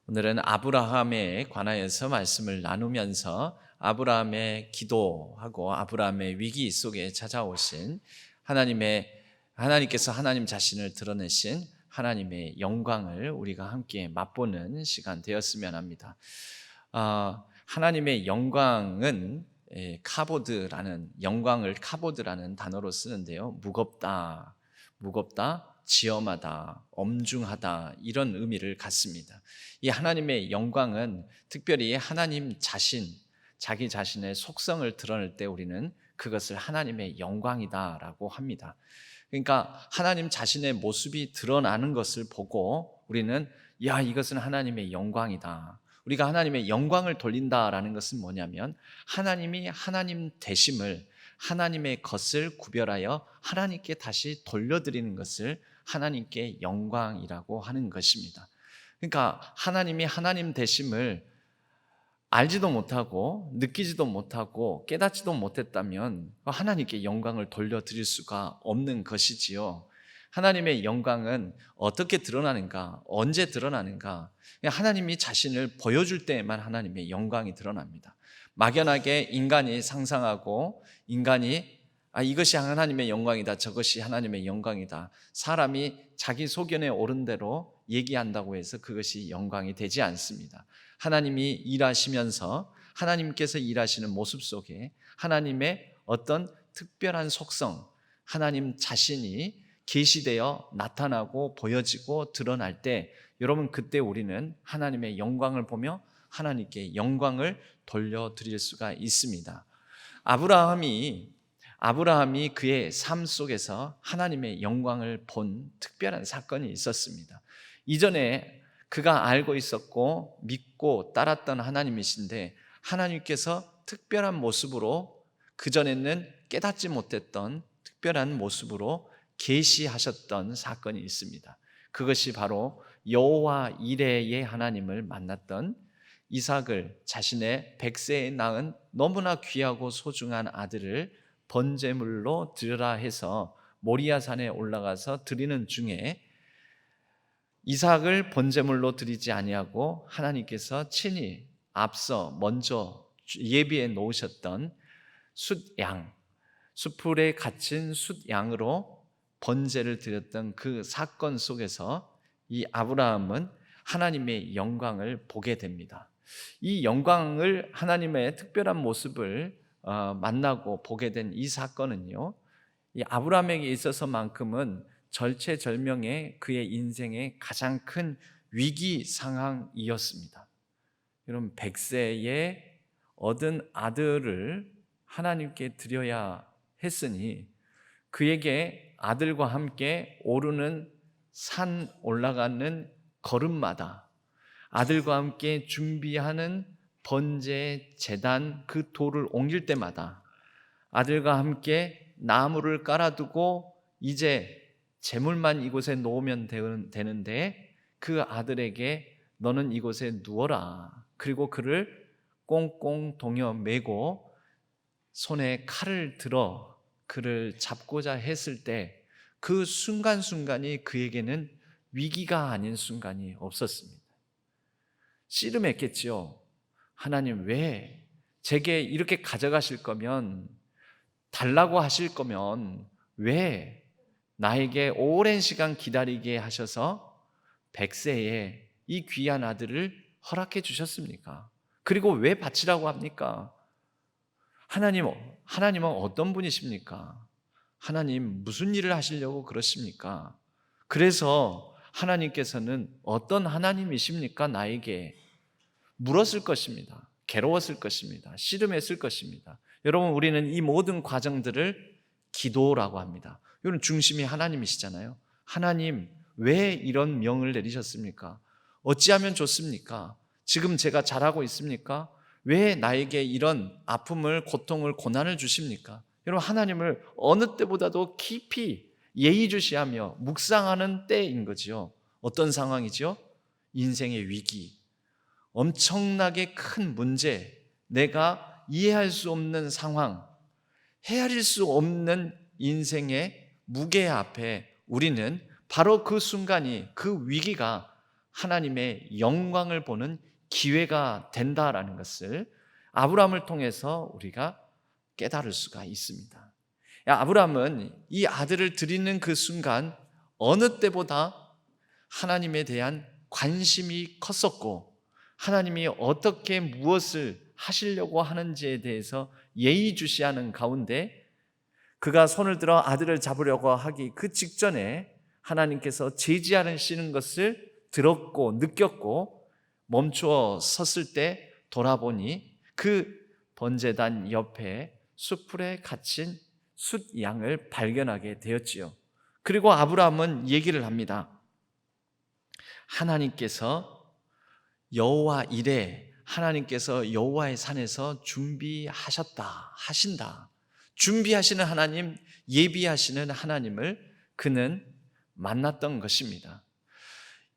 오늘은 아브라함에 관하여서 말씀을 나누면서 아브라함의 기도하고 아브라함의 위기 속에 찾아오신 하나님께서 하나님 자신을 드러내신 하나님의 영광을 우리가 함께 맛보는 시간 되었으면 합니다. 하나님의 영광은 영광을 카보드라는 단어로 쓰는데요. 무겁다, 지엄하다, 엄중하다 이런 의미를 갖습니다. 이 하나님의 영광은 특별히 하나님 자신, 자기 자신의 속성을 드러낼 때 우리는 그것을 하나님의 영광이다라고 합니다. 그러니까 하나님 자신의 모습이 드러나는 것을 보고 우리는 이것은 하나님의 영광이다. 우리가 하나님의 영광을 돌린다라는 것은 뭐냐면 하나님이 하나님 되심을, 하나님의 것을 구별하여 하나님께 다시 돌려드리는 것을 하나님께 영광이라고 하는 것입니다. 그러니까 하나님이 하나님 되심을 알지도 못하고 느끼지도 못하고 깨닫지도 못했다면 하나님께 영광을 돌려드릴 수가 없는 것이지요. 하나님의 영광은 어떻게 드러나는가? 언제 드러나는가? 하나님이 자신을 보여줄 때에만 하나님의 영광이 드러납니다. 막연하게 인간이 상상하고 인간이 이것이 하나님의 영광이다, 저것이 하나님의 영광이다, 사람이 자기 소견에 오른 대로 얘기한다고 해서 그것이 영광이 되지 않습니다. 하나님이 일하시면서 하나님께서 일하시는 모습 속에 하나님의 어떤 특별한 속성, 하나님 자신이 계시되어 나타나고 보여지고 드러날 때 여러분 그때 우리는 하나님의 영광을 보며 하나님께 영광을 돌려드릴 수가 있습니다. 아브라함이 그의 삶 속에서 하나님의 영광을 본 특별한 사건이 있었습니다. 이전에 그가 알고 있었고 믿고 따랐던 하나님이신데 하나님께서 특별한 모습으로 그전에는 깨닫지 못했던 특별한 모습으로 계시하셨던 사건이 있습니다. 그것이 바로 여호와 이레의 하나님을 만났던 이삭을, 자신의 100세에 낳은 너무나 귀하고 소중한 아들을 번제물로 드리라 해서 모리아 산에 올라가서 드리는 중에 이삭을 번제물로 드리지 아니하고 하나님께서 친히 먼저 예비해 놓으셨던 숫풀에 갇힌 숫양으로 번제를 드렸던 그 사건 속에서 이 아브라함은 하나님의 영광을 보게 됩니다. 이 영광을, 하나님의 특별한 모습을 만나고 보게 된 이 사건은요, 이 아브라함에게 있어서만큼은 절체절명의 그의 인생의 가장 큰 위기 상황이었습니다. 여러분, 100세에 얻은 아들을 하나님께 드려야 했으니 그에게 아들과 함께 오르는 산 올라가는 걸음마다 아들과 함께 준비하는 번제 제단 그 돌을 옮길 때마다 아들과 함께 나무를 깔아두고 이제 재물만 이곳에 놓으면 되는데 그 아들에게 너는 이곳에 누워라. 그리고 그를 꽁꽁 동여 매고 손에 칼을 들어 그를 잡고자 했을 때 그 순간순간이 그에게는 위기가 아닌 순간이 없었습니다. 씨름했겠지요. 하나님 왜 제게 이렇게 가져가실 거면, 달라고 하실 거면 왜 나에게 오랜 시간 기다리게 하셔서 100세에 이 귀한 아들을 허락해 주셨습니까? 그리고 왜 바치라고 합니까? 하나님은 어떤 분이십니까? 하나님 무슨 일을 하시려고 그러십니까? 그래서 하나님께서는 어떤 하나님이십니까? 나에게 물었을 것입니다. 괴로웠을 것입니다. 씨름했을 것입니다. 여러분, 우리는 이 모든 과정들을 기도라고 합니다. 이건 중심이 하나님이시잖아요. 하나님, 왜 이런 명을 내리셨습니까? 어찌하면 좋습니까? 지금 제가 잘하고 있습니까? 왜 나에게 이런 아픔을, 고통을, 고난을 주십니까? 여러분, 하나님을 어느 때보다도 깊이 예의주시하며 묵상하는 때인 거지요. 어떤 상황이죠? 인생의 위기, 엄청나게 큰 문제, 내가 이해할 수 없는 상황, 헤아릴 수 없는 인생의 무게 앞에 우리는 바로 그 순간이, 그 위기가 하나님의 영광을 보는 기회가 된다라는 것을 아브라함을 통해서 우리가 깨달을 수가 있습니다. 아브라함은 이 아들을 드리는 그 순간 어느 때보다 하나님에 대한 관심이 컸었고, 하나님이 어떻게 무엇을 하시려고 하는지에 대해서 예의주시하는 가운데 그가 손을 들어 아들을 잡으려고 하기 그 직전에 하나님께서 제지하시는 것을 들었고 느꼈고 멈추어 섰을 때 돌아보니 그 번제단 옆에 숫풀에 갇힌 숫양을 발견하게 되었지요. 그리고 아브라함은 얘기를 합니다. 하나님께서 여호와 이레, 하나님께서 여호와의 산에서 하신다. 준비하시는 하나님, 예비하시는 하나님을 그는 만났던 것입니다.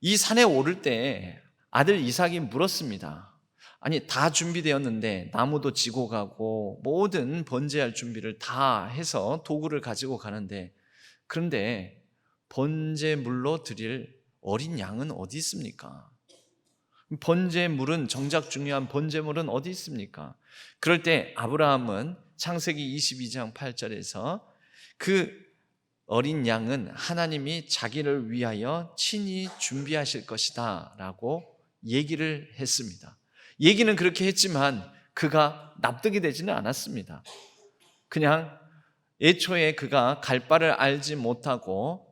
이 산에 오를 때 아들 이삭이 물었습니다. 아니, 다 준비되었는데 나무도 지고 가고 모든 번제할 준비를 다 해서 도구를 가지고 가는데, 그런데 번제물로 드릴 어린 양은 어디 있습니까? 번제물은, 정작 중요한 번제물은 어디 있습니까? 그럴 때 아브라함은 창세기 22장 8절에서 그 어린 양은 하나님이 자기를 위하여 친히 준비하실 것이다 라고 얘기를 했습니다. 얘기는 그렇게 했지만 그가 납득이 되지는 않았습니다. 그냥 애초에 그가 갈 바를 알지 못하고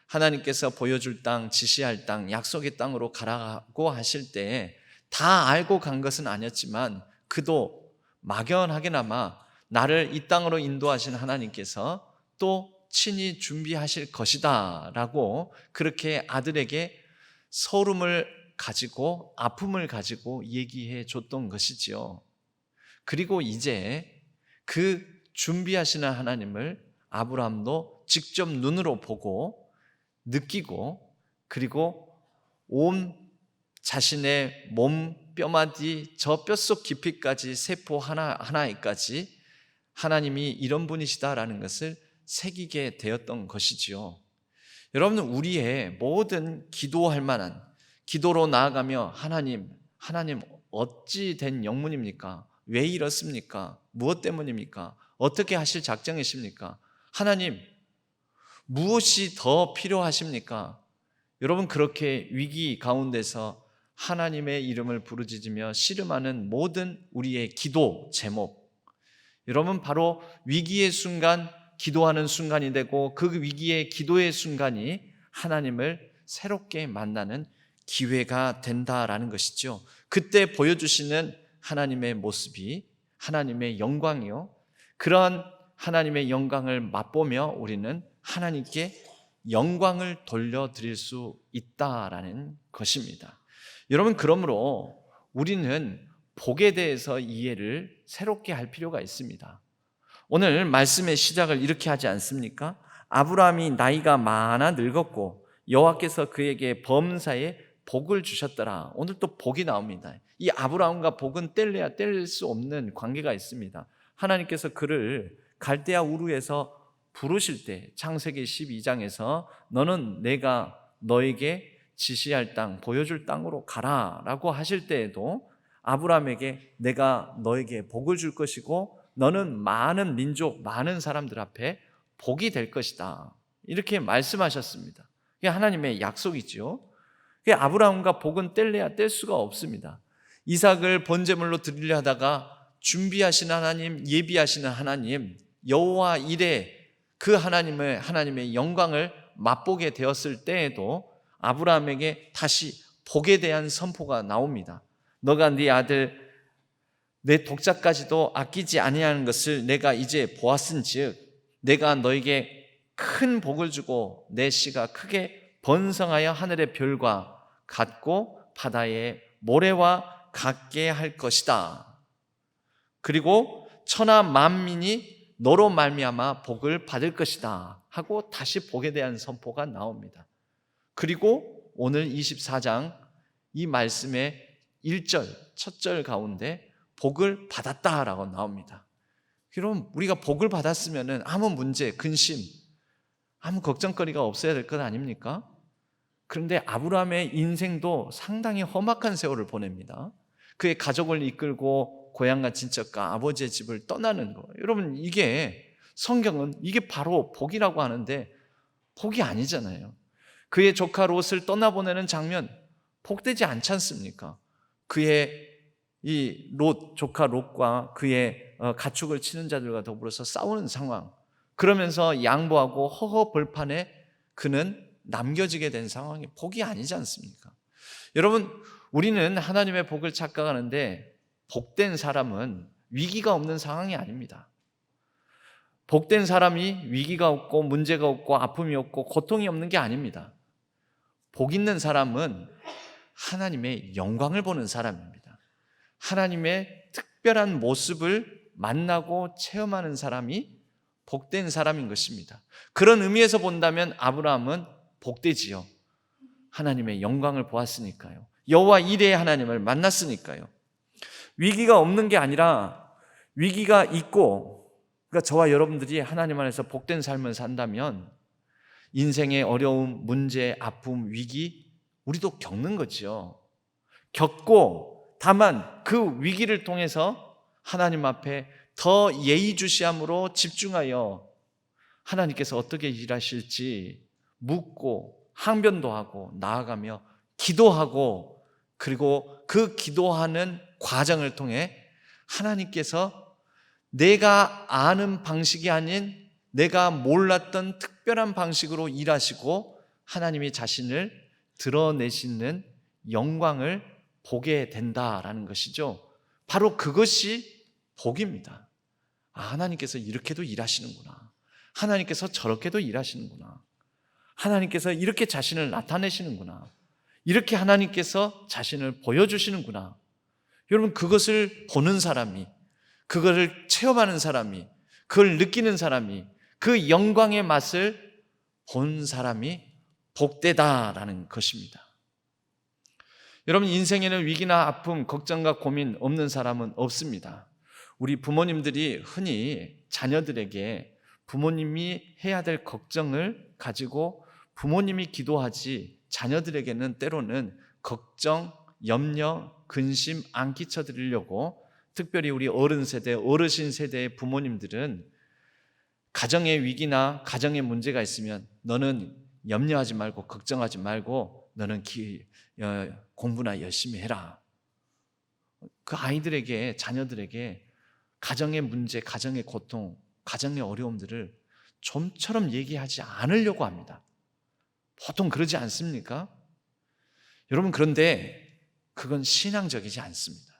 하나님께서 보여줄 땅, 지시할 땅, 약속의 땅으로 가라고 하실 때 다 알고 간 것은 아니었지만 그도 막연하게나마 나를 이 땅으로 인도하신 하나님께서 또 친히 준비하실 것이다 라고 그렇게 아들에게 서름을 가지고 아픔을 가지고 얘기해 줬던 것이지요. 그리고 이제 그 준비하시는 하나님을 아브라함도 직접 눈으로 보고 느끼고, 그리고 온 자신의 몸 뼈마디 저 뼛속 깊이까지 세포 하나하나에까지 하나님이 이런 분이시다라는 것을 새기게 되었던 것이지요. 여러분, 우리의 모든 기도할 만한, 기도로 나아가며 하나님 어찌 된 영문입니까? 왜 이렇습니까? 무엇 때문입니까? 어떻게 하실 작정이십니까? 하나님, 무엇이 더 필요하십니까? 여러분, 그렇게 위기 가운데서 하나님의 이름을 부르짖으며 씨름하는 모든 우리의 기도 제목, 여러분, 바로 위기의 순간 기도하는 순간이 되고 그 위기의 기도의 순간이 하나님을 새롭게 만나는 기회가 된다라는 것이죠. 그때 보여주시는 하나님의 모습이 하나님의 영광이요, 그런 하나님의 영광을 맛보며 우리는 하나님께 영광을 돌려드릴 수 있다라는 것입니다. 여러분, 그러므로 우리는 복에 대해서 이해를 새롭게 할 필요가 있습니다. 오늘 말씀의 시작을 이렇게 하지 않습니까? 아브라함이 나이가 많아 늙었고 여호와께서 그에게 범사에 복을 주셨더라. 오늘 또 복이 나옵니다. 이 아브라함과 복은 뗄래야 뗄 수 없는 관계가 있습니다. 하나님께서 그를 갈대아 우르에서 부르실 때 창세기 12장에서 너는 내가 너에게 지시할 땅, 보여줄 땅으로 가라 라고 하실 때에도 아브라함에게 내가 너에게 복을 줄 것이고 너는 많은 민족, 많은 사람들 앞에 복이 될 것이다, 이렇게 말씀하셨습니다. 이게 하나님의 약속이죠. 아브라함과 복은 뗄래야 뗄 수가 없습니다. 이삭을 번제물로 드리려 하다가 준비하시는 하나님, 예비하시는 하나님, 여호와 이레, 그 하나님의 영광을 맛보게 되었을 때에도 아브라함에게 다시 복에 대한 선포가 나옵니다. 너가 네 아들 내 독자까지도 아끼지 아니하는 것을 내가 이제 보았은즉 내가 너에게 큰 복을 주고 내 씨가 크게 번성하여 하늘의 별과 같고 바다의 모래와 같게 할 것이다. 그리고 천하 만민이 너로 말미암아 복을 받을 것이다 하고 다시 복에 대한 선포가 나옵니다. 그리고 오늘 24장 이 말씀의 1절, 첫 절 가운데 복을 받았다라고 나옵니다. 그럼 우리가 복을 받았으면 아무 문제, 근심, 아무 걱정거리가 없어야 될 것 아닙니까? 그런데 아브라함의 인생도 상당히 험악한 세월을 보냅니다. 그의 가족을 이끌고 고향과 친척과 아버지의 집을 떠나는 거. 여러분, 이게 성경은 이게 바로 복이라고 하는데 복이 아니잖아요. 그의 조카 롯을 떠나보내는 장면, 복되지 않지 않습니까? 그의 이 롯, 조카 롯과 그의 가축을 치는 자들과 더불어서 싸우는 상황, 그러면서 양보하고 허허벌판에 그는 남겨지게 된 상황이 복이 아니지 않습니까? 여러분, 우리는 하나님의 복을 착각하는데 복된 사람은 위기가 없는 상황이 아닙니다. 복된 사람이 위기가 없고 문제가 없고 아픔이 없고 고통이 없는 게 아닙니다. 복 있는 사람은 하나님의 영광을 보는 사람입니다. 하나님의 특별한 모습을 만나고 체험하는 사람이 복된 사람인 것입니다. 그런 의미에서 본다면 아브라함은 복되지요. 하나님의 영광을 보았으니까요. 여호와 이레의 하나님을 만났으니까요. 위기가 없는 게 아니라 위기가 있고, 그러니까 저와 여러분들이 하나님 안에서 복된 삶을 산다면 인생의 어려움, 문제, 아픔, 위기 우리도 겪는 거죠. 겪고 다만 그 위기를 통해서 하나님 앞에 더 예의주시함으로 집중하여 하나님께서 어떻게 일하실지 묻고 항변도 하고 나아가며 기도하고, 그리고 그 기도하는 과정을 통해 하나님께서 내가 아는 방식이 아닌 내가 몰랐던 특별한 방식으로 일하시고 하나님이 자신을 드러내시는 영광을 보게 된다라는 것이죠. 바로 그것이 복입니다. 하나님께서 이렇게도 일하시는구나. 하나님께서 저렇게도 일하시는구나. 하나님께서 이렇게 자신을 나타내시는구나. 이렇게 하나님께서 자신을 보여주시는구나. 여러분, 그것을 보는 사람이, 그것을 체험하는 사람이, 그걸 느끼는 사람이, 그 영광의 맛을 본 사람이 복되다라는 것입니다. 여러분, 인생에는 위기나 아픔, 걱정과 고민 없는 사람은 없습니다. 우리 부모님들이 흔히 자녀들에게 부모님이 해야 될 걱정을 가지고 부모님이 기도하지 자녀들에게는 때로는 걱정, 염려, 근심 안 끼쳐드리려고, 특별히 우리 어른 세대, 어르신 세대의 부모님들은 가정의 위기나 가정의 문제가 있으면 너는 염려하지 말고 걱정하지 말고 너는 공부나 열심히 해라. 그 아이들에게, 자녀들에게 가정의 문제, 가정의 고통, 가정의 어려움들을 좀처럼 얘기하지 않으려고 합니다. 보통 그러지 않습니까? 여러분, 그런데 그건 신앙적이지 않습니다.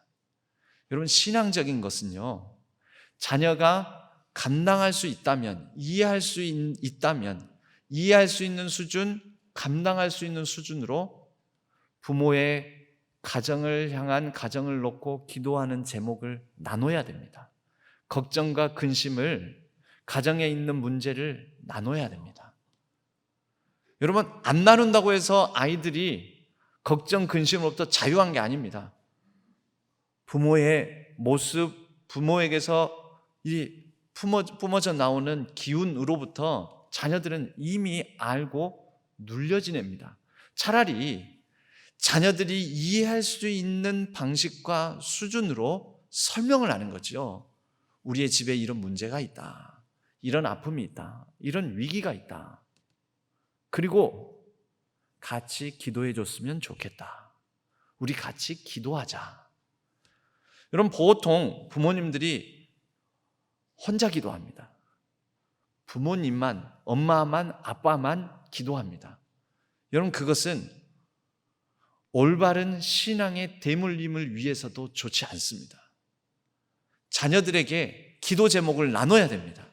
여러분, 신앙적인 것은요, 자녀가 감당할 수 있다면, 이해할 수 있다면, 이해할 수 있는 수준, 감당할 수 있는 수준으로 부모의 가정을 향한, 가정을 놓고 기도하는 제목을 나눠야 됩니다. 걱정과 근심을, 가정에 있는 문제를 나눠야 됩니다. 여러분, 안 나눈다고 해서 아이들이 걱정, 근심으로부터 자유한 게 아닙니다. 부모의 모습, 부모에게서 이 뿜어져 나오는 기운으로부터 자녀들은 이미 알고 눌려 지냅니다. 차라리 자녀들이 이해할 수 있는 방식과 수준으로 설명을 하는 거죠. 우리의 집에 이런 문제가 있다. 이런 아픔이 있다. 이런 위기가 있다. 그리고 같이 기도해 줬으면 좋겠다. 우리 같이 기도하자. 여러분, 보통 부모님들이 혼자 기도합니다. 부모님만, 엄마만, 아빠만 기도합니다. 여러분, 그것은 올바른 신앙의 대물림을 위해서도 좋지 않습니다. 자녀들에게 기도 제목을 나눠야 됩니다.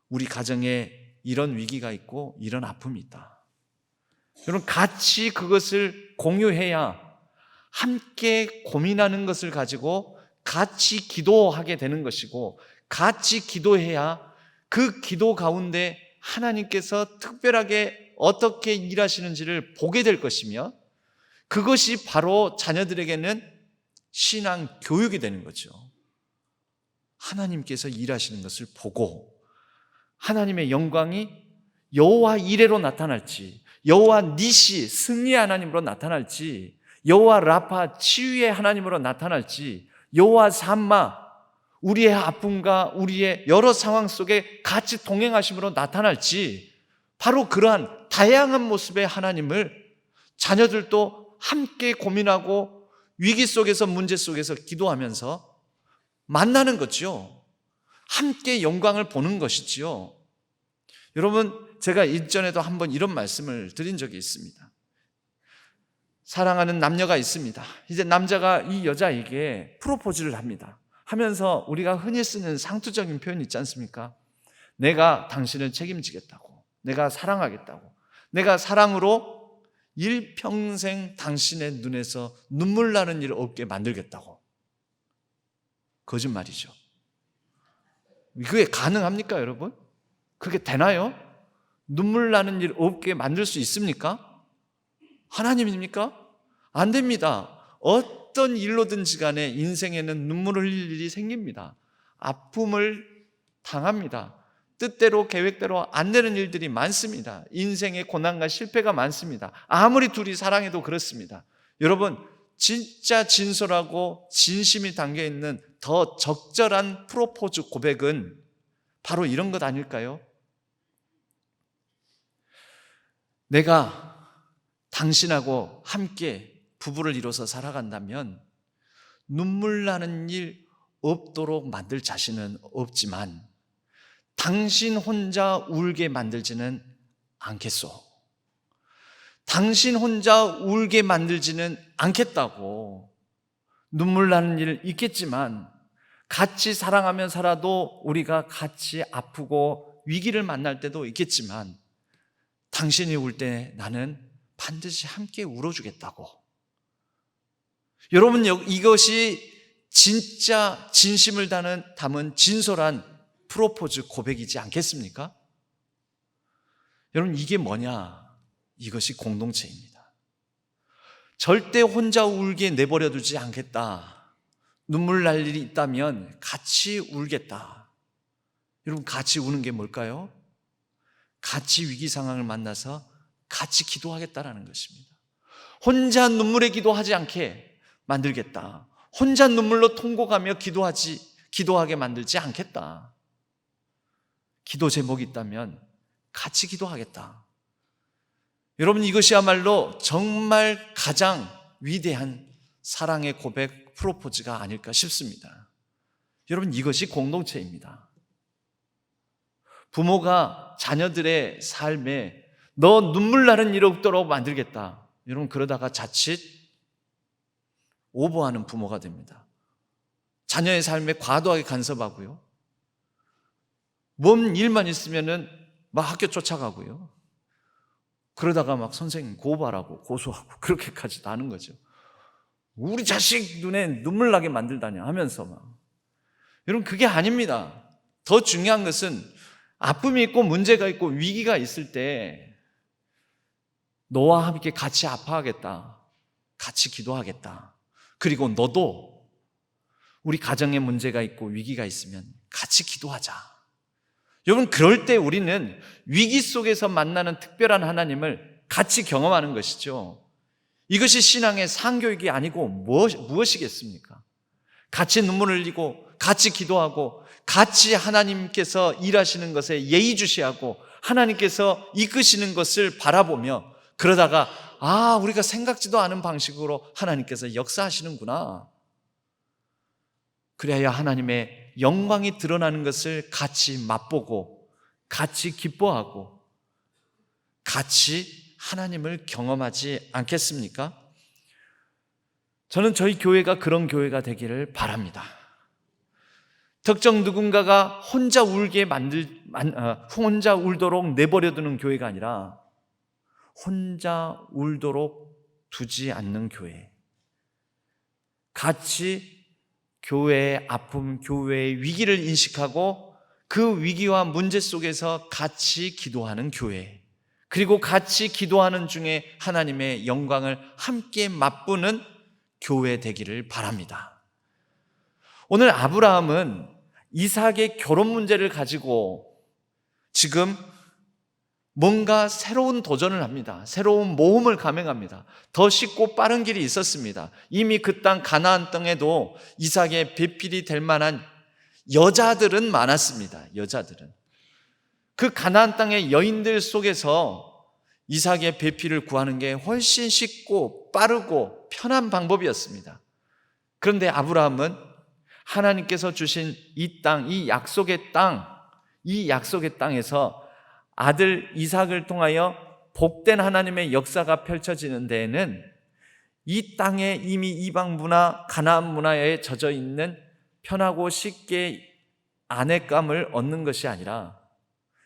우리 가정에 이런 위기가 있고 이런 아픔이 있다. 여러분, 같이 그것을 공유해야 함께 고민하는 것을 가지고 같이 기도하게 되는 것이고, 같이 기도해야 그 기도 가운데 하나님께서 특별하게 어떻게 일하시는지를 보게 될 것이며, 그것이 바로 자녀들에게는 신앙 교육이 되는 거죠. 하나님께서 일하시는 것을 보고 하나님의 영광이 여호와 이레로 나타날지, 여호와 니시 승리의 하나님으로 나타날지, 여호와 라파 치유의 하나님으로 나타날지, 여호와 삼마 우리의 아픔과 우리의 여러 상황 속에 같이 동행하심으로 나타날지, 바로 그러한 다양한 모습의 하나님을 자녀들도 함께 고민하고 위기 속에서 문제 속에서 기도하면서 만나는 거죠. 함께 영광을 보는 것이지요. 여러분, 제가 이전에도 한번 이런 말씀을 드린 적이 있습니다. 사랑하는 남녀가 있습니다. 이제 남자가 이 여자에게 프로포즈를 합니다. 하면서 우리가 흔히 쓰는 상투적인 표현 있지 않습니까? 내가 당신을 책임지겠다고, 내가 사랑하겠다고, 내가 사랑으로 일평생 당신의 눈에서 눈물 나는 일 없게 만들겠다고. 거짓말이죠. 그게 가능합니까, 여러분? 그게 되나요? 눈물 나는 일 없게 만들 수 있습니까? 하나님입니까? 안 됩니다. 어떤 일로든지 간에 인생에는 눈물 흘릴 일이 생깁니다. 아픔을 당합니다. 뜻대로 계획대로 안 되는 일들이 많습니다. 인생의 고난과 실패가 많습니다. 아무리 둘이 사랑해도 그렇습니다. 여러분, 진짜 진솔하고 진심이 담겨있는 더 적절한 프로포즈 고백은 바로 이런 것 아닐까요? 내가 당신하고 함께 부부를 이뤄서 살아간다면 눈물 나는 일 없도록 만들 자신은 없지만 당신 혼자 울게 만들지는 않겠소. 당신 혼자 울게 만들지는 않겠다고. 눈물 나는 일 있겠지만 같이 사랑하며 살아도 우리가 같이 아프고 위기를 만날 때도 있겠지만 당신이 울 때 나는 반드시 함께 울어주겠다고. 여러분, 이것이 진짜 진심을 담은 진솔한 프로포즈 고백이지 않겠습니까? 여러분, 이게 뭐냐? 이것이 공동체입니다. 절대 혼자 울게 내버려 두지 않겠다. 눈물 날 일이 있다면 같이 울겠다. 여러분, 같이 우는 게 뭘까요? 같이 위기 상황을 만나서 같이 기도하겠다라는 것입니다. 혼자 눈물의 기도하지 않게 만들겠다. 혼자 눈물로 통곡하며 기도하게 만들지 않겠다. 기도 제목이 있다면 같이 기도하겠다. 여러분, 이것이야말로 정말 가장 위대한 사랑의 고백, 프로포즈가 아닐까 싶습니다. 여러분, 이것이 공동체입니다. 부모가 자녀들의 삶에 너 눈물 나는 일 없도록 만들겠다. 여러분, 그러다가 자칫 오버하는 부모가 됩니다. 자녀의 삶에 과도하게 간섭하고요. 뭔 일만 있으면은 막 학교 쫓아가고요. 그러다가 막 선생님 고발하고 고소하고 그렇게까지 하는 거죠. 우리 자식 눈에 눈물 나게 만들다냐 하면서 막. 여러분, 그게 아닙니다. 더 중요한 것은 아픔이 있고 문제가 있고 위기가 있을 때 너와 함께 같이 아파하겠다. 같이 기도하겠다. 그리고 너도 우리 가정에 문제가 있고 위기가 있으면 같이 기도하자. 여러분, 그럴 때 우리는 위기 속에서 만나는 특별한 하나님을 같이 경험하는 것이죠. 이것이 신앙의 상교육이 아니고 무엇이겠습니까? 같이 눈물을 흘리고 같이 기도하고 같이 하나님께서 일하시는 것에 예의주시하고 하나님께서 이끄시는 것을 바라보며 그러다가 우리가 생각지도 않은 방식으로 하나님께서 역사하시는구나. 그래야 하나님의 영광이 드러나는 것을 같이 맛보고 같이 기뻐하고 같이 하나님을 경험하지 않겠습니까? 저는 저희 교회가 그런 교회가 되기를 바랍니다. 특정 누군가가 혼자 울도록 내버려두는 교회가 아니라 혼자 울도록 두지 않는 교회. 같이 교회의 아픔, 교회의 위기를 인식하고 그 위기와 문제 속에서 같이 기도하는 교회. 그리고 같이 기도하는 중에 하나님의 영광을 함께 맛보는 교회 되기를 바랍니다. 오늘 아브라함은 이삭의 결혼 문제를 가지고 지금 뭔가 새로운 도전을 합니다. 새로운 모험을 감행합니다. 더 쉽고 빠른 길이 있었습니다. 이미 그 땅 가나안 땅에도 이삭의 배필이 될 만한 여자들은 많았습니다. 여자들은. 그 가나안 땅의 여인들 속에서 이삭의 배필을 구하는 게 훨씬 쉽고 빠르고 편한 방법이었습니다. 그런데 아브라함은 하나님께서 주신 이 땅, 이 약속의 땅에서 아들 이삭을 통하여 복된 하나님의 역사가 펼쳐지는 데에는 이 땅에 이미 이방 문화, 가나안 문화에 젖어 있는 편하고 쉽게 아내감을 얻는 것이 아니라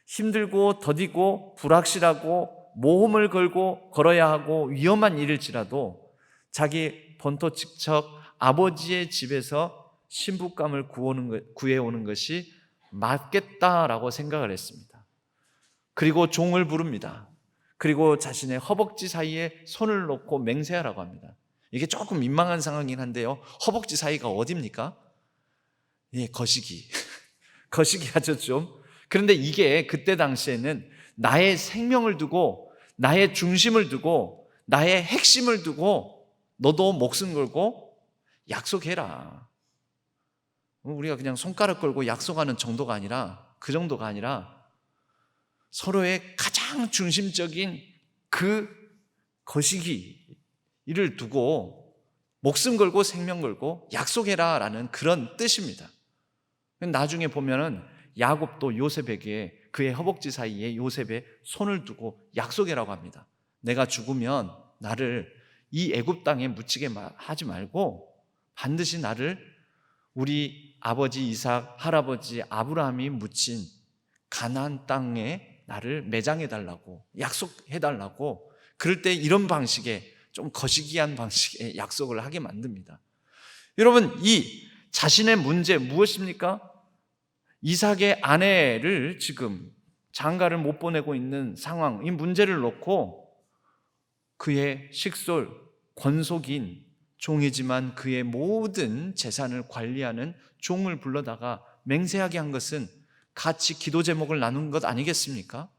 힘들고 더디고 불확실하고 모험을 걸고 걸어야 하고 위험한 일일지라도 자기 본토친척 아버지의 집에서 신부감을 구해오는 것이 맞겠다라고 생각을 했습니다. 그리고 종을 부릅니다. 그리고 자신의 허벅지 사이에 손을 놓고 맹세하라고 합니다. 이게 조금 민망한 상황이긴 한데요, 허벅지 사이가 어디입니까? 예, 거시기. 거시기 하죠 좀. 그런데 이게 그때 당시에는 나의 생명을 두고, 나의 중심을 두고, 나의 핵심을 두고 너도 목숨 걸고 약속해라. 우리가 그냥 손가락 걸고 약속하는 정도가 아니라, 그 정도가 아니라 서로의 가장 중심적인 그 거시기를 두고 목숨 걸고 생명 걸고 약속해라 라는 그런 뜻입니다. 나중에 보면은 야곱도 요셉에게 그의 허벅지 사이에 요셉의 손을 두고 약속해라고 합니다. 내가 죽으면 나를 이 애굽 땅에 묻히게 하지 말고 반드시 나를 우리 아버지 이삭, 할아버지 아브라함이 묻힌 가나안 땅에 나를 매장해달라고, 약속해달라고, 그럴 때 이런 방식의 좀 거시기한 방식의 약속을 하게 만듭니다. 여러분, 이 자신의 문제 무엇입니까? 이삭의 아내를 지금 장가를 못 보내고 있는 상황, 이 문제를 놓고 그의 식솔, 권속인 종이지만 그의 모든 재산을 관리하는 종을 불러다가 맹세하게 한 것은 같이 기도 제목을 나눈 것 아니겠습니까?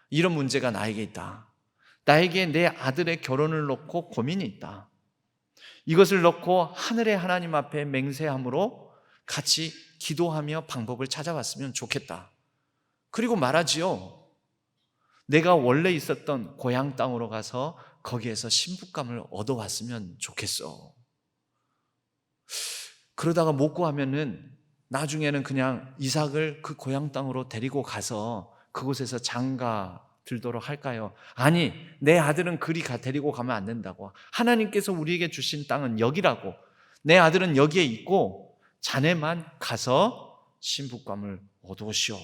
이런 문제가 나에게 있다. 나에게 내 아들의 결혼을 놓고 고민이 있다. 이것을 놓고 하늘의 하나님 앞에 맹세함으로 같이 기도하며 방법을 찾아봤으면 좋겠다. 그리고 말하지요. 내가 원래 있었던 고향 땅으로 가서 거기에서 신부감을 얻어왔으면 좋겠어. 그러다가 못 구하면은 나중에는 그냥 이삭을 그 고향 땅으로 데리고 가서 그곳에서 장가 들도록 할까요? 아니, 내 아들은 그리 데리고 가면 안 된다고. 하나님께서 우리에게 주신 땅은 여기라고. 내 아들은 여기에 있고 자네만 가서 신부감을 얻으시오.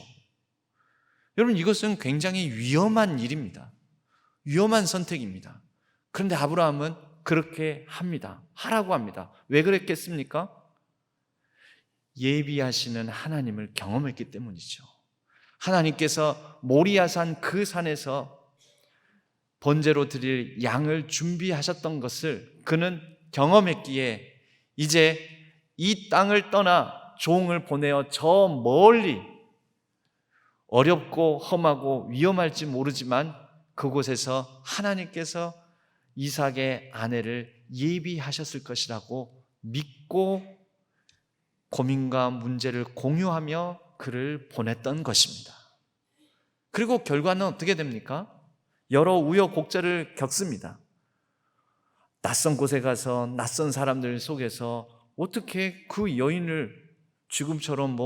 여러분, 이것은 굉장히 위험한 일입니다. 위험한 선택입니다. 그런데 아브라함은 그렇게 합니다. 하라고 합니다. 왜 그랬겠습니까? 예비하시는 하나님을 경험했기 때문이죠. 하나님께서 모리아산 그 산에서 번제로 드릴 양을 준비하셨던 것을 그는 경험했기에 이제 이 땅을 떠나 종을 보내어 저 멀리 어렵고 험하고 위험할지 모르지만 그곳에서 하나님께서 이삭의 아내를 예비하셨을 것이라고 믿고 고민과 문제를 공유하며 그를 보냈던 것입니다. 그리고 결과는 어떻게 됩니까? 여러 우여곡절을 겪습니다. 낯선 곳에 가서 낯선 사람들 속에서 어떻게 그 여인을 지금처럼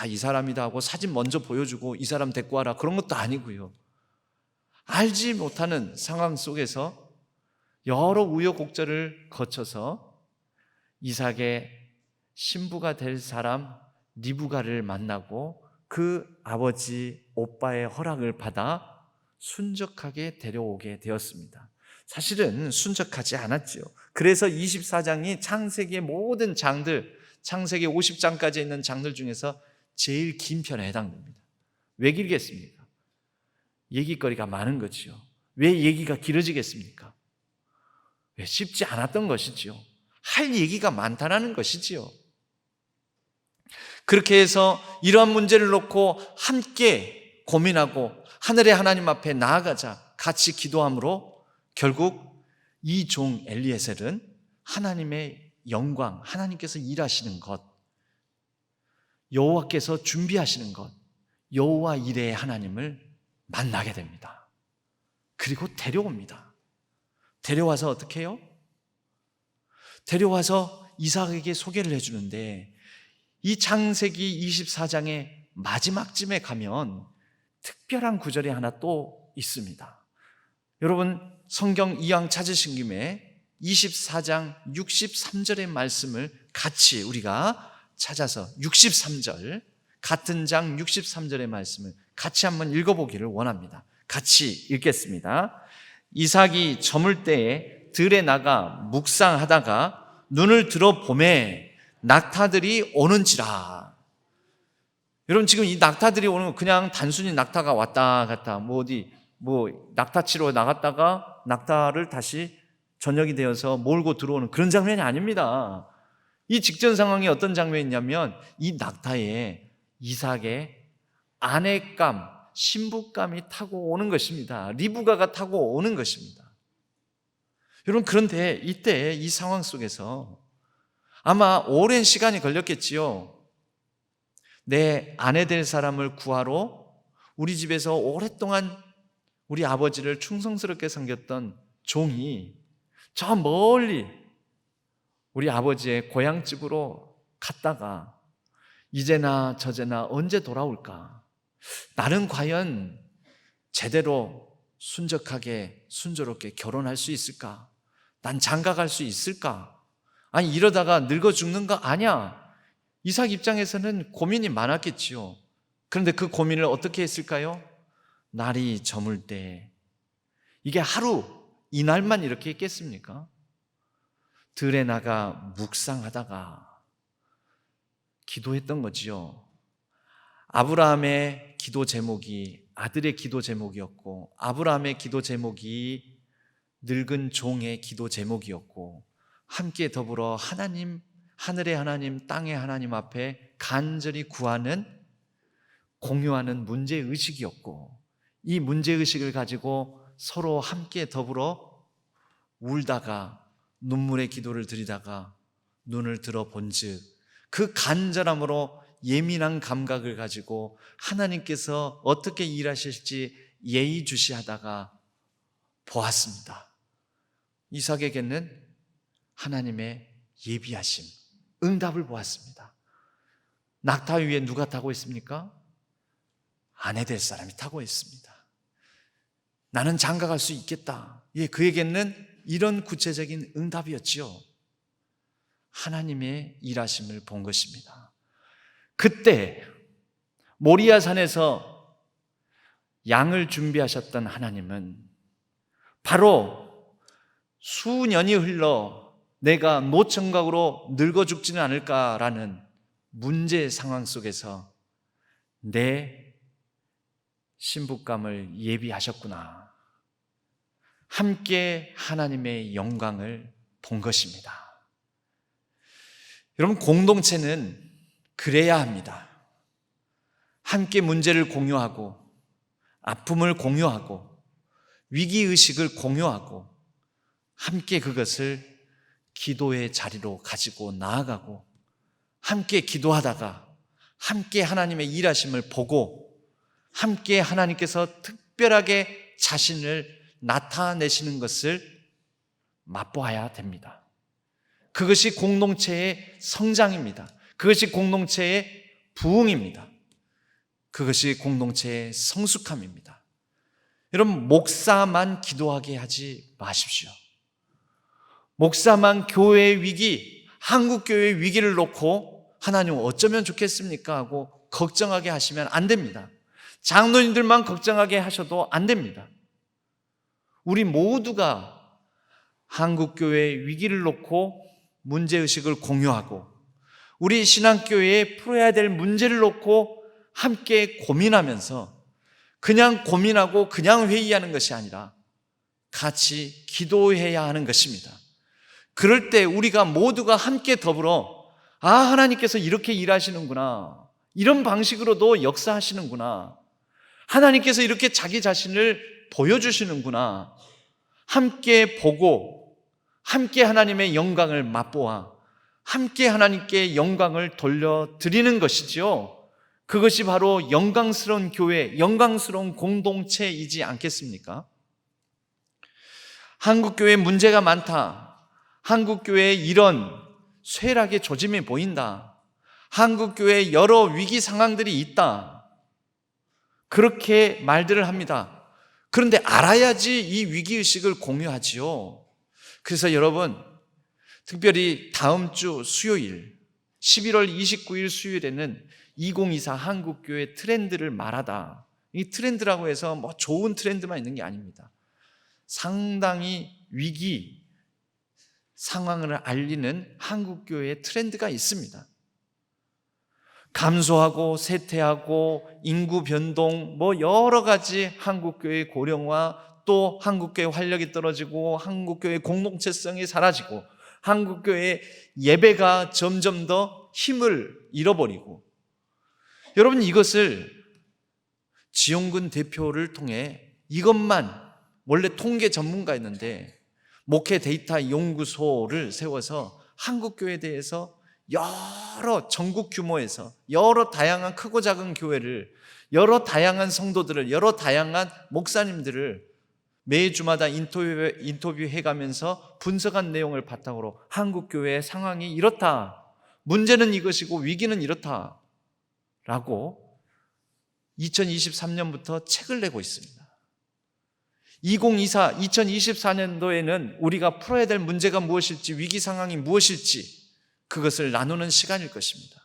이 사람이다 하고 사진 먼저 보여주고 이 사람 데리고 와라 그런 것도 아니고요. 알지 못하는 상황 속에서 여러 우여곡절을 거쳐서 이삭의 신부가 될 사람 리브가를 만나고 그 아버지 오빠의 허락을 받아 순적하게 데려오게 되었습니다. 사실은 순적하지 않았지요. 그래서 24장이 창세기의 모든 장들, 창세기 50장까지 있는 장들 중에서 제일 긴 편에 해당됩니다. 왜 길겠습니까? 얘기거리가 많은 거지요. 왜 얘기가 길어지겠습니까? 왜 쉽지 않았던 것이지요. 할 얘기가 많다라는 것이지요. 그렇게 해서 이러한 문제를 놓고 함께 고민하고 하늘의 하나님 앞에 나아가자 같이 기도함으로 결국 이 종 엘리에셀은 하나님의 영광, 하나님께서 일하시는 것, 여호와께서 준비하시는 것, 여호와 이레의 하나님을 만나게 됩니다. 그리고 데려옵니다. 데려와서 어떻게 해요? 데려와서 이삭에게 소개를 해주는데, 이 창세기 24장의 마지막쯤에 가면 특별한 구절이 하나 또 있습니다. 여러분 성경 이왕 찾으신 김에 24장 63절의 말씀을 같이 우리가 찾아서 63절, 같은 장 63절의 말씀을 같이 한번 읽어보기를 원합니다. 같이 읽겠습니다. 이삭이 저물 때에 들에 나가 묵상하다가 눈을 들어 보매 낙타들이 오는지라. 여러분 지금 이 낙타들이 오는 건 그냥 단순히 낙타가 왔다 갔다 낙타 치러 나갔다가 낙타를 다시 저녁이 되어서 몰고 들어오는 그런 장면이 아닙니다. 이 직전 상황이 어떤 장면이냐면 이 낙타에 이삭의 아내감, 신부감이 타고 오는 것입니다. 리브가가 타고 오는 것입니다. 여러분 그런데 이때 이 상황 속에서 아마 오랜 시간이 걸렸겠지요. 내 아내 될 사람을 구하러 우리 집에서 오랫동안 우리 아버지를 충성스럽게 섬겼던 종이 저 멀리 우리 아버지의 고향집으로 갔다가 이제나 저제나 언제 돌아올까? 나는 과연 제대로 순적하게 순조롭게 결혼할 수 있을까? 난 장가갈 수 있을까? 아니 이러다가 늙어 죽는 거 아니야? 이삭 입장에서는 고민이 많았겠지요. 그런데 그 고민을 어떻게 했을까요? 날이 저물 때, 이게 하루 이날만 이렇게 있겠습니까? 들에 나가 묵상하다가 기도했던 거지요. 아브라함의 기도 제목이 아들의 기도 제목이었고, 아브라함의 기도 제목이 늙은 종의 기도 제목이었고, 함께 더불어 하나님, 하늘의 하나님, 땅의 하나님 앞에 간절히 구하는, 공유하는 문제의식이었고, 이 문제의식을 가지고 서로 함께 더불어 울다가 눈물의 기도를 드리다가 눈을 들어 본즉 그 간절함으로 예민한 감각을 가지고 하나님께서 어떻게 일하실지 예의주시하다가 보았습니다. 이삭에게는 하나님의 예비하심, 응답을 보았습니다. 낙타 위에 누가 타고 있습니까? 아내 될 사람이 타고 있습니다. 나는 장가갈 수 있겠다. 예, 그에게는 이런 구체적인 응답이었지요. 하나님의 일하심을 본 것입니다. 그때 모리아산에서 양을 준비하셨던 하나님은 바로 수년이 흘러 내가 노총각으로 늙어 죽지는 않을까라는 문제 상황 속에서 내 신부감을 예비하셨구나. 함께 하나님의 영광을 본 것입니다. 여러분 공동체는 그래야 합니다. 함께 문제를 공유하고 아픔을 공유하고 위기의식을 공유하고 함께 그것을 기도의 자리로 가지고 나아가고 함께 기도하다가 함께 하나님의 일하심을 보고 함께 하나님께서 특별하게 자신을 나타내시는 것을 맛보아야 됩니다. 그것이 공동체의 성장입니다. 그것이 공동체의 부흥입니다. 그것이 공동체의 성숙함입니다. 여러분 목사만 기도하게 하지 마십시오. 목사만 교회의 위기, 한국교회의 위기를 놓고 하나님 어쩌면 좋겠습니까? 하고 걱정하게 하시면 안 됩니다. 장로님들만 걱정하게 하셔도 안 됩니다. 우리 모두가 한국교회의 위기를 놓고 문제의식을 공유하고 우리 신앙교회에 풀어야 될 문제를 놓고 함께 고민하면서 그냥 고민하고 그냥 회의하는 것이 아니라 같이 기도해야 하는 것입니다. 그럴 때 우리가 모두가 함께 더불어 하나님께서 이렇게 일하시는구나, 이런 방식으로도 역사하시는구나, 하나님께서 이렇게 자기 자신을 보여주시는구나. 함께 보고 함께 하나님의 영광을 맛보아 함께 하나님께 영광을 돌려드리는 것이지요. 그것이 바로 영광스러운 교회, 영광스러운 공동체이지 않겠습니까? 한국교회에 문제가 많다. 한국교회에 이런 쇠락의 조짐이 보인다. 한국교회에 여러 위기 상황들이 있다. 그렇게 말들을 합니다. 그런데 알아야지 이 위기의식을 공유하지요. 그래서 여러분, 특별히 다음 주 수요일 11월 29일 수요일에는 2024 한국교회 트렌드를 말하다. 이 트렌드라고 해서 뭐 좋은 트렌드만 있는 게 아닙니다. 상당히 위기 상황을 알리는 한국교회의 트렌드가 있습니다. 감소하고 쇠퇴하고 인구 변동 뭐 여러 가지 한국교회의 고령화, 또 한국교회 활력이 떨어지고 한국교회 공동체성이 사라지고 한국교회 예배가 점점 더 힘을 잃어버리고, 여러분 이것을 지용근 대표를 통해 이것만, 원래 통계 전문가였는데 목회 데이터 연구소를 세워서 한국교회에 대해서 여러 전국 규모에서 여러 다양한 크고 작은 교회를, 여러 다양한 성도들을, 여러 다양한 목사님들을 매주마다 인터뷰해가면서 분석한 내용을 바탕으로 한국교회의 상황이 이렇다, 문제는 이것이고 위기는 이렇다 라고 2023년부터 책을 내고 있습니다. 2024년도에는 우리가 풀어야 될 문제가 무엇일지, 위기 상황이 무엇일지 그것을 나누는 시간일 것입니다.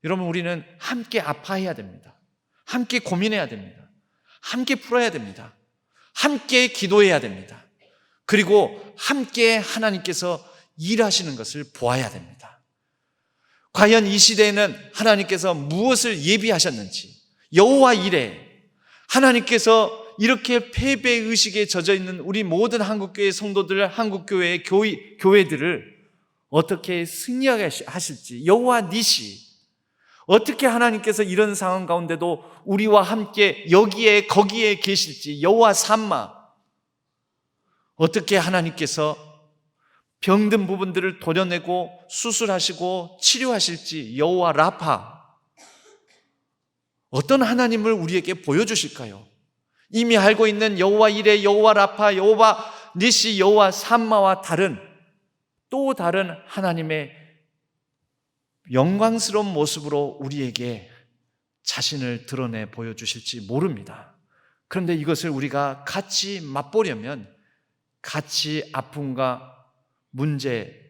여러분, 우리는 함께 아파해야 됩니다. 함께 고민해야 됩니다. 함께 풀어야 됩니다. 함께 기도해야 됩니다. 그리고 함께 하나님께서 일하시는 것을 보아야 됩니다. 과연 이 시대에는 하나님께서 무엇을 예비하셨는지, 여호와 이레, 하나님께서 이렇게 패배의식에 젖어있는 우리 모든 한국교회 성도들, 한국교회의 교회들을 어떻게 승리하게 하실지, 여호와 니시, 어떻게 하나님께서 이런 상황 가운데도 우리와 함께 여기에 거기에 계실지, 여호와 삼마, 어떻게 하나님께서 병든 부분들을 도려내고 수술하시고 치료하실지, 여호와 라파, 어떤 하나님을 우리에게 보여주실까요? 이미 알고 있는 여호와 이레, 여호와 라파, 여호와 니시, 여호와 삼마와 다른, 또 다른 하나님의 영광스러운 모습으로 우리에게 자신을 드러내 보여주실지 모릅니다. 그런데 이것을 우리가 같이 맛보려면 같이 아픔과 문제,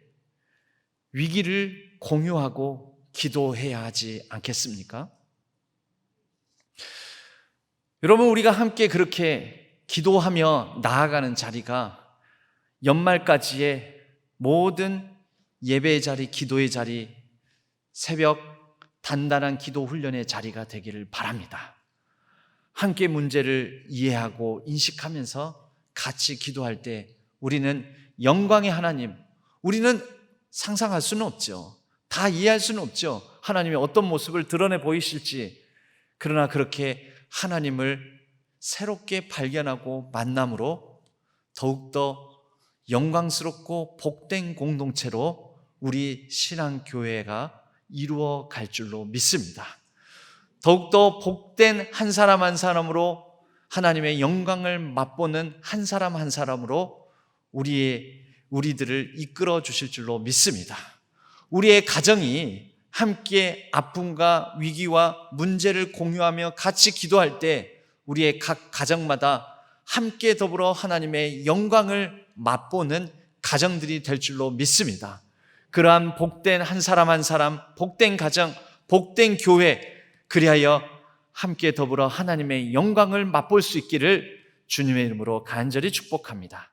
위기를 공유하고 기도해야 하지 않겠습니까? 여러분, 우리가 함께 그렇게 기도하며 나아가는 자리가 연말까지의 모든 예배의 자리, 기도의 자리, 새벽 단단한 기도 훈련의 자리가 되기를 바랍니다. 함께 문제를 이해하고 인식하면서 같이 기도할 때 우리는 영광의 하나님, 우리는 상상할 수는 없죠. 다 이해할 수는 없죠. 하나님이 어떤 모습을 드러내 보이실지. 그러나 그렇게 하나님을 새롭게 발견하고 만남으로 더욱더 영광스럽고 복된 공동체로 우리 신앙교회가 이루어 갈 줄로 믿습니다. 더욱더 복된 한 사람 한 사람으로 하나님의 영광을 맛보는 한 사람 한 사람으로 우리들을 이끌어 주실 줄로 믿습니다. 우리의 가정이 함께 아픔과 위기와 문제를 공유하며 같이 기도할 때 우리의 각 가정마다 함께 더불어 하나님의 영광을 맛보는 가정들이 될 줄로 믿습니다. 그러한 복된 한 사람 한 사람, 복된 가정, 복된 교회, 그리하여 함께 더불어 하나님의 영광을 맛볼 수 있기를 주님의 이름으로 간절히 축복합니다.